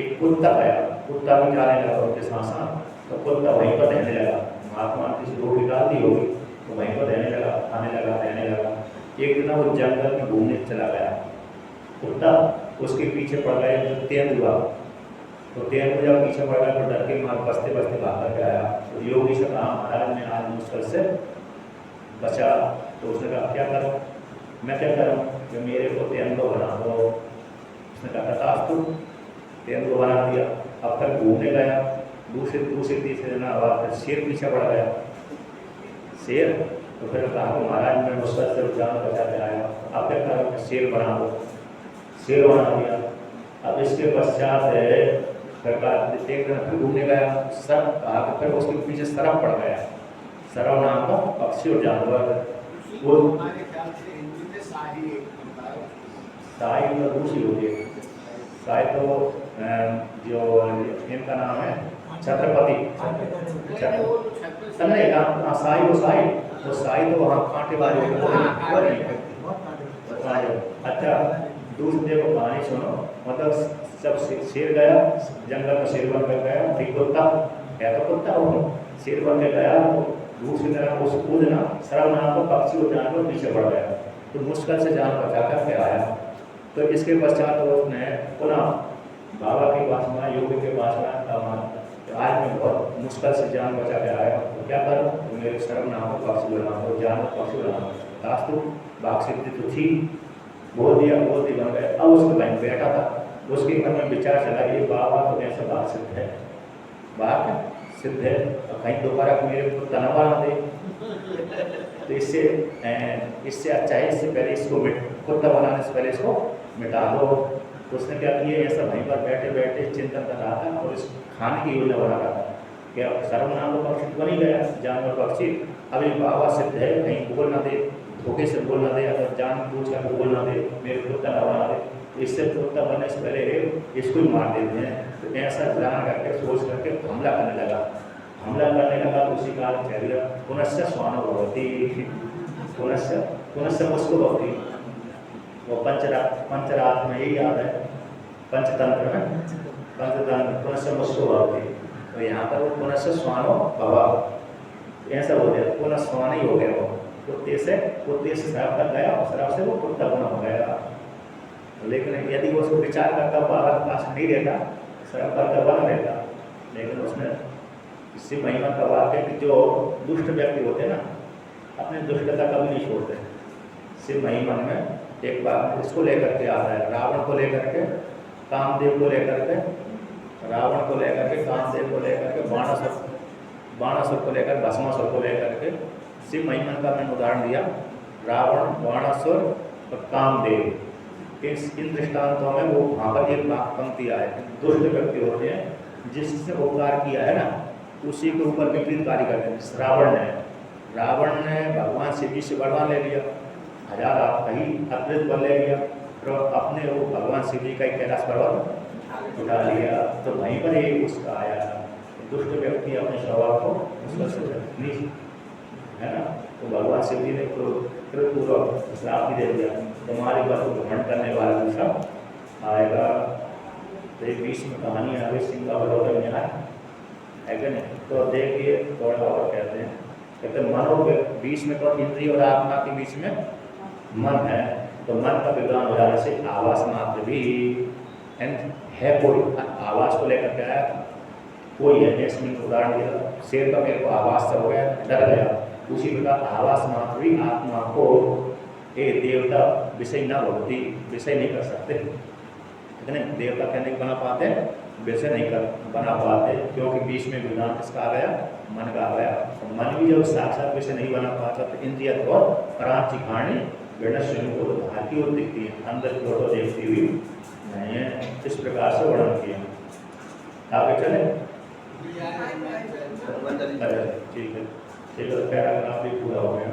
एक कुत्ता आया, कुत्ता भी जाने लगा उनके साथ साथ, तो कुत्ता वहीं पर रहने लगा। महात्मा ने किसी रोटी डाल दी होगी, तो वहीं पर रहने लगा, खाने लगा, रहने लगा। एक दिन वो जंगल में घूमने चला गया, कुत्ता उसके पीछे पड़ गया, जो तेंदुआ, तो तेंदुआ जब पीछे पड़ गया तो डर के मार बसते बसते भाग करके आया। तो योगी से कहा महाराज मैं आज मुश्किल से बचा, तो उसने कहा क्या करूँ, मैं क्या करूँ, जो मेरे को तेंदुआ बना दो। उसने कहा तथास्तु, तेंदुआ बना दिया। अब तक घूमने गया, दूसरे तीसरे दिन बाद शेर पीछे पड़ गया, शेर। तो फिर कहा कि महाराज मैं मुश्किल से जान बचा के आया, अब क्या करूँ, शेर बना दो, शेर बना दिया। अब इसके पश्चात एक दिन फिर घूमने गया, सब कहा कि फिर उसके पीछे सरफ पड़ गया, सरव नाम का पक्षी और जानवर। वो हमारे ख्याल से हिंदी में शाही एक होता है। शाही तो दूसरी होती है, शाही तो जो इनका नाम है छत्रपति, नहीं हाँ शाही, वो शाही तो वहाँ कांटे वाले वो नहीं। अच्छा दूसरे देखो कहानी सुनो, मतलब सब शेर गया जंगल में, शेर बन कर गया, एक कुत्ता है, तो कुत्ता वो शेर बन के गया, तो दूसरी तरफ उस कूदना सरव नाम को पक्षी और जानवर पीछे पड़ गया, तो मुश्किल से जान बचा करके आया। तो इसके पश्चात उसने पुनः बाबा के पास में, योगी के पास में, आज मैं बहुत मुश्किल से जान बचा के आया, तो क्या करूँ, तो मेरे सरव नाम को पक्षी बना दो, जानवर पक्षी बना दो। वास्तु बाघ सिद्धि तो थी, बोल दिया बन गया। अब उसके भाई बैठा था, उसके घर में विचार चला ये बाबा तो ऐसा बाघ सिद्ध है, बाघ सिद्ध है, और कहीं दोबारा मेरे को तना बना दे, तो इससे अच्छा है, इससे पहले इसको कुत्ता बनाने से पहले इसको मिटा दो। तो उसने क्या किया, ऐसा वहीं पर बैठे बैठे चिंतन कर रहा था और इस खाने की योजना बना रहा था कि अब सर्वनाम पक्षी बन ही गया, जानवर पक्षी, अब ये बाबा सिद्ध है, कहीं बोल ना दे, धोखे से बोल ना दे, अगर जान पूछ कर बोल ना दे, मेरे कुत्ता ना बना दे, तो इससे कुत्ता बनने से पहले इसको ही मार देते हैं। तो ऐसा जान करके सोच करके हमला करने लगा, तो उसी काल कह दिया पुनश्च स्वानो भवति, पुनश्च मुझको भवती। वो पंचरात में यही याद है, पंचतंत्र में, पंचतंत्र पुनश्च मुझको भवती, तो यहाँ पर वो पुनश्च स्वानो भव, ऐसा हो गया, पुनः स्वान ही हो गया, वो कुत्ते से शराब कर गया और शराब से वो कुत्ता बना हो गया। लेकिन यदि वो उसको विचार करता बाबा के पास नहीं रहता, शराब करता बना रहता, लेकिन उसने इससे महिमा का वाक्य कि जो दुष्ट व्यक्ति होते हैं ना, अपनी दुष्टता कभी नहीं छोड़ते। शिव महिमा में एक बार इसको लेकर के आता है, रावण को लेकर के, कामदेव को लेकर के, रावण को लेकर के, कामदेव को लेकर के, बाणासुर को लेकर, भस्मासुर को लेकर के। शिव महिमा का मैंने उदाहरण दिया, रावण, बाणासुर और कामदेव। इन दृष्टांतों में वो वहाँ पर एक पंक्ति आए, दुष्ट व्यक्ति होते हैं जिसने उपकार किया है ना, उसी के ऊपर विपरीत कार्य करते हैं। रावण ने भगवान शिव जी से वरदान ले लिया, 1000 कहीं अतिरिक्त बल ले लिया, तो अपने वो भगवान शिव जी का एक कैलाश पर्वत उठा लिया। तो वहीं पर एक उसका आया, दुष्ट व्यक्ति अपने स्वभाव को उसका है ना, तो भगवान शिव जी ने पूर्वक श्राप भी दे दिया, तुम्हारे बात को ग्रहण करने वाला भी सब आएगा। तो एक बीच में कहानी आ गई, सिंह का बड़ौदा न्याय है कि नहीं। तो देखिए थोड़ा और कहते हैं, कहते मनों के बीच में तो इंद्रिय और आत्मा के बीच में मन है, तो मन का विज्ञान हो जाने से आवास मात्र भी है। कोई आवाज को लेकर के आया, कोई है, जैसे उदाहरण दिया, शेर का मेरे को आवाज से हो गया, डर गया, उसी प्रकार आवास मात्र भी आत्मा को ये देवता विषय न भगवती विषय नहीं कर सकते, इतने देवता कहने के बना पाते, विषय नहीं कर बना पाते, क्योंकि बीच में विज्ञान किसका आ गया, मन का आ गया। तो मन भी जब साक्षात विषय नहीं बना पाता तो इंद्रिय तो परांची खाने गणेश को धारती और दिखती है, अंदर की ओर तो देखती हुई नहीं है। इस प्रकार से वर्णन किया। आगे चले, ठीक है, पैराग्राफ भी पूरा हो गया।